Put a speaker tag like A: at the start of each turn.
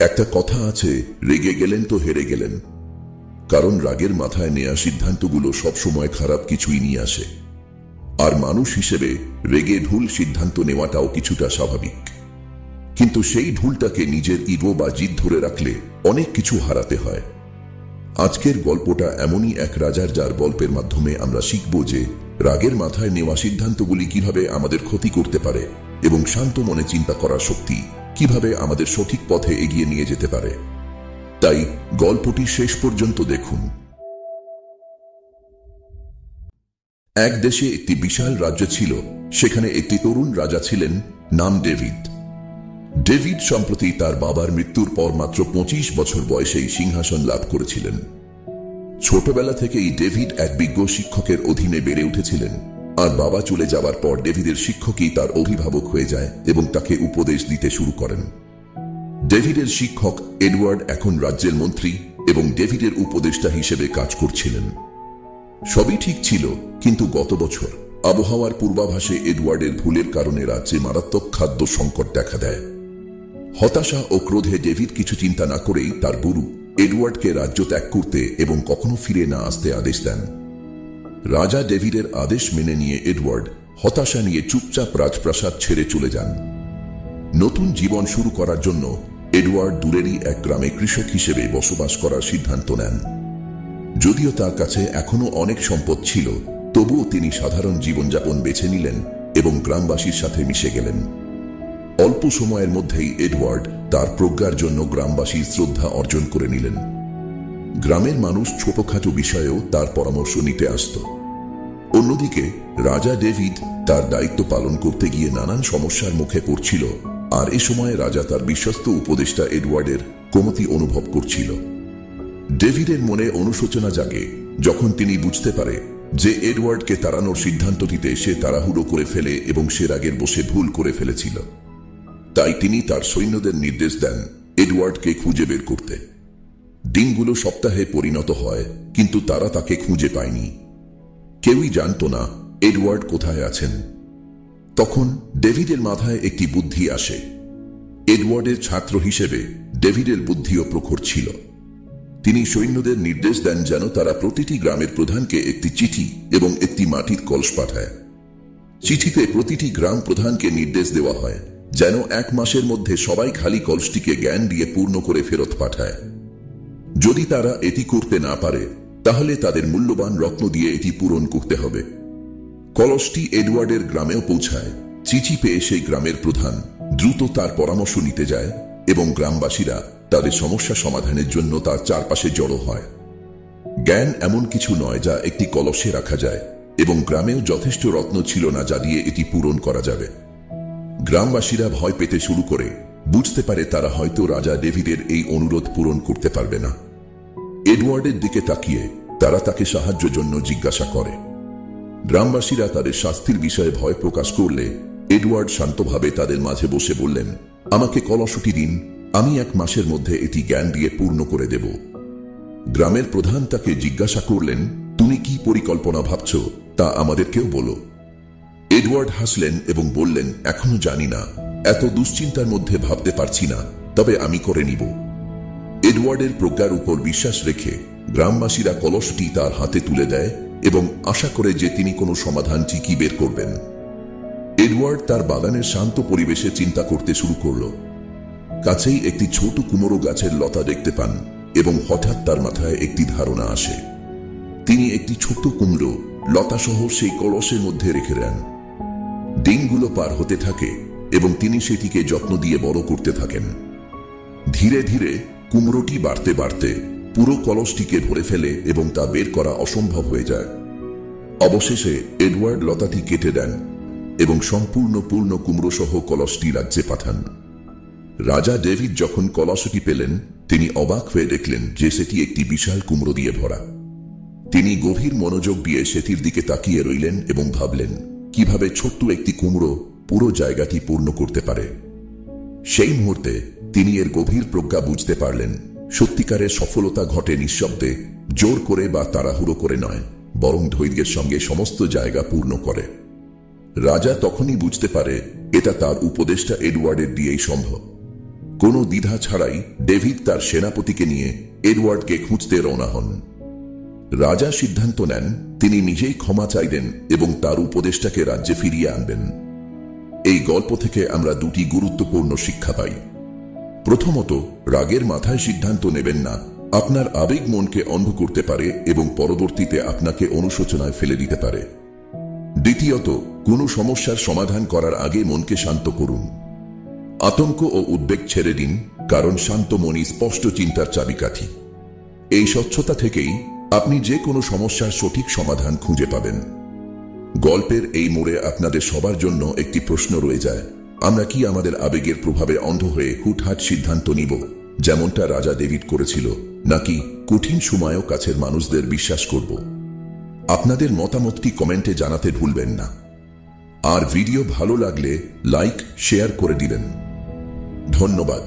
A: একটা কথা আছে, রেগে গেলেন তো হেরে গেলেন। কারণ রাগের মাথায় নেয়া সিদ্ধান্তগুলো সবসময় খারাপ কিছুই নিয়ে আসে। আর মানুষ হিসেবে রেগে ভুল সিদ্ধান্ত নেওয়াটাও কিছুটা স্বাভাবিক। কিন্তু সেই ভুলটাকে নিজের ইগো বা জিদ ধরে রাখলে অনেক কিছু হারাতে হয়। আজকের গল্পটা এমনই এক রাজার, যার গল্পের মাধ্যমে আমরা শিখব যে রাগের মাথায় নেওয়া সিদ্ধান্তগুলি কিভাবে আমাদের ক্ষতি করতে পারে এবং শান্ত মনে চিন্তা করার শক্তি কিভাবে আমাদের সঠিক পথে এগিয়ে নিয়ে যেতে পারে। তাই গল্পটি শেষ পর্যন্ত দেখুন। এক দেশে একটি বিশাল রাজ্য ছিল। সেখানে একটি তরুণ রাজা ছিলেন, নাম ডেভিড। ডেভিড সম্প্রতি তার বাবার মৃত্যুর পর মাত্র 25 বছর বয়সেই সিংহাসন লাভ করেছিলেন। ছোটবেলা থেকেই ডেভিড এক বিজ্ঞ শিক্ষকের অধীনে বেড়ে উঠেছিলেন, আর বাবা চলে যাবার পর ডেভিডের শিক্ষকই তার অভিভাবক হয়ে যায় এবং তাকে উপদেশ দিতে শুরু করেন। ডেভিডের শিক্ষক এডওয়ার্ড এখন রাজ্যের মন্ত্রী এবং ডেভিডের উপদেষ্টা হিসেবে কাজ করছিলেন। সবই ঠিক ছিল, কিন্তু গত বছর আবহাওয়ার পূর্বাভাসে এডওয়ার্ডের ভুলের কারণে রাজ্যে মারাত্মক খাদ্য সংকট দেখা দেয়। হতাশা ও ক্রোধে ডেভিড কিছু চিন্তা না করেই তার গুরু এডওয়ার্ডকে রাজ্য ত্যাগ করতে এবং কখনো ফিরে না আসতে আদেশ দেন। রাজা ডেভিডের আদেশ মেনে নিয়ে এডওয়ার্ড হতাশা নিয়ে চুপচাপ রাজপ্রাসাদ ছেড়ে চলে যান। নতুন জীবন শুরু করার জন্য এডওয়ার্ড দূরেরই এক গ্রামে কৃষক হিসেবে বসবাস করার সিদ্ধান্ত নেন। যদিও তার কাছে এখনো অনেক সম্পদ ছিল, তবুও তিনি সাধারণ জীবনযাপন বেছে নিলেন এবং গ্রামবাসীর সাথে মিশে গেলেন। অল্প সময়ের মধ্যেই এডওয়ার্ড তার প্রজ্ঞার জন্য গ্রামবাসীর শ্রদ্ধা অর্জন করে নিলেন। গ্রামের মানুষ ছোটখাটো বিষয়েও তার পরামর্শ নিতে আসত। অন্যদিকে রাজা ডেভিড তার দায়িত্ব পালন করতে গিয়ে নানান সমস্যার মুখে পড়ছিল, আর এ সময় রাজা তার বিশ্বস্ত উপদেষ্টা এডওয়ার্ডের কমতি অনুভব করছিল। ডেভিডের মনে অনুশোচনা জাগে যখন তিনি বুঝতে পারে যে এডওয়ার্ডকে তাড়ানোর সিদ্ধান্তটিতে সে তাড়াহুড়ো করে ফেলে এবং সে রাগের বশে ভুল করে ফেলেছিল। তাই তিনি তার সৈন্যদের নির্দেশ দেন এডওয়ার্ডকে খুঁজে বের করতে। দিনগুলো সপ্তাহে পরিণত হয়, কিন্তু তারা তাকে খুঁজে পায়নি। কেউই জানত না এডওয়ার্ড কোথায় আছেন। তখন ডেভিডের মাথায় একটি বুদ্ধি আসে। এডওয়ার্ডের ছাত্র হিসেবে ডেভিডের বুদ্ধিও প্রখর ছিল। তিনি সৈন্যদের নির্দেশ দেন যেন তারা প্রতিটি গ্রামের প্রধানকে একটি চিঠি এবং একটি মাটির কলস পাঠায়। চিঠিতে প্রতিটি গ্রাম প্রধানকে নির্দেশ দেওয়া হয় যেন 1 মাসের মধ্যে সবাই খালি কলসটিকে জ্ঞান দিয়ে পূর্ণ করে ফেরত পাঠায়। যদি তারা এটি করতে না পারে, তাহলে তাদের মূল্যবান রত্ন দিয়ে এটি পূরণ করতে হবে। কলসটি এডওয়ার্ডের গ্রামেও পৌঁছায়। চিঠি পেয়ে সেই গ্রামের প্রধান দ্রুত তার পরামর্শ নিতে যায় এবং গ্রামবাসীরা তাদের সমস্যা সমাধানের জন্য তার চারপাশে জড়ো হয়। জ্ঞান এমন কিছু নয় যা একটি কলসে রাখা যায়, এবং গ্রামেও যথেষ্ট রত্ন ছিল না যা দিয়ে এটি পূরণ করা যাবে। গ্রামবাসীরা ভয় পেতে শুরু করে, বুঝতে পারে তারা হয়তো রাজা ডেভিডের এই অনুরোধ পূরণ করতে পারবে না। এডওয়ার্ডের দিকে তাকিয়ে তারা তাকে সাহায্যের জন্য জিজ্ঞাসা করে। গ্রামবাসীরা তাদের শাস্তির বিষয়ে ভয় প্রকাশ করলে এডওয়ার্ড শান্তভাবে তাদের মাঝে বসে বললেন, আমাকে কলসটি দিন, আমি 1 মাসের মধ্যে এটি জ্ঞান দিয়ে পূর্ণ করে দেব। গ্রামের প্রধান তাকে জিজ্ঞাসা করলেন, তুমি কি পরিকল্পনা ভাবছ তা আমাদেরকেও বলো। এডওয়ার্ড হাসলেন এবং বললেন, এখনো জানি না, এত দুশ্চিন্তার মধ্যে ভাবতে পারছি না, তবে আমি করে নিব। এডওয়ার্ডের প্রজ্ঞার উপর বিশ্বাস রেখে গ্রামবাসীরা কলসটি তার হাতে তুলে দেয় এবং আশা করে যে তিনি কোনো সমাধান ঠিকই বের করবেন। এডওয়ার্ড তার বাগানের শান্ত পরিবেশে চিন্তা করতে শুরু করল। কাছেই একটি ছোট কুমড়ো গাছের লতা দেখতে পান এবং হঠাৎ তার মাথায় একটি ধারণা আসে। তিনি একটি ছোট কুমড়ো লতাসহ সেই কলসের মধ্যে রেখে দেন। দিনগুলো পার হতে থাকে এবং তিনি সেটিকে যত্ন দিয়ে বড় করতে থাকেন। ধীরে ধীরে কুমড়োটি বাড়তে বাড়তে পুরো কলসটিকে ভরে ফেলে এবং তা বের করা অসম্ভব হয়ে যায়। অবশেষে এডওয়ার্ড লতাটি কেটে দেন এবং সম্পূর্ণ পূর্ণ কুমড়ো সহ কলসটি রাজ্যে পাঠান। রাজা ডেভিড যখন কলসটি পেলেন, তিনি অবাক হয়ে দেখলেন যে সেটি একটি বিশাল কুমড়ো দিয়ে ভরা। তিনি গভীর মনোযোগ দিয়ে সেটির দিকে তাকিয়ে রইলেন এবং ভাবলেন কিভাবে ছোট্ট একটি কুমড়ো পুরো জায়গাটি পূর্ণ করতে পারে। সেই মুহূর্তে তিনি এর গভীর প্রজ্ঞা বুঝতে পারলেন। সত্যিকারের সফলতা ঘটে নিঃশব্দে, জোর করে বা তাড়াহুড়ো করে নয়, বরং ধৈর্যের সঙ্গে সমস্ত জায়গা পূর্ণ করে। রাজা তখনই বুঝতে পারে এটা তার উপদেষ্টা এডওয়ার্ডের দিয়েই সম্ভব। কোনো দ্বিধা ছাড়াই ডেভিড তার সেনাপতিকে নিয়ে এডওয়ার্ডকে খুঁজতে রওনা হন। রাজা সিদ্ধান্ত নেন তিনি নিজেই ক্ষমা চাইবেন এবং তার উপদেষ্টাকে রাজ্যে ফিরিয়ে আনবেন। এই গল্প থেকে আমরা দুটি গুরুত্বপূর্ণ শিক্ষা পাই। প্রথমত, রাগের মাথায় সিদ্ধান্ত নেবেন না। আপনার আবেগ মনকে অন্ধ করতে পারে এবং পরবর্তীতে আপনাকে অনুশোচনায় ফেলে দিতে পারে। দ্বিতীয়ত, কোনো সমস্যার সমাধান করার আগে মনকে শান্ত করুন। আতঙ্ক ও উদ্বেগ ছেড়ে দিন, কারণ শান্ত মনই স্পষ্ট চিন্তার চাবিকাঠি। এই স্বচ্ছতা থেকেই আপনি যে কোনো সমস্যার সঠিক সমাধান খুঁজে পাবেন। গল্পের এই মোড়ে আপনাদের সবার জন্য একটি প্রশ্ন রয়ে যায়, আমরা কি আমাদের আবেগের প্রভাবে অন্ধ হয়ে হুটহাট সিদ্ধান্ত নিব, যেমনটা রাজা ডেভিড করেছিল, নাকি কঠিন সময়েও কাছের মানুষদের বিশ্বাস করব? আপনাদের মতামতটি কমেন্টে জানাতে ভুলবেন না। আর ভিডিও ভালো লাগলে লাইক, শেয়ার করে দিবেন। ধন্যবাদ।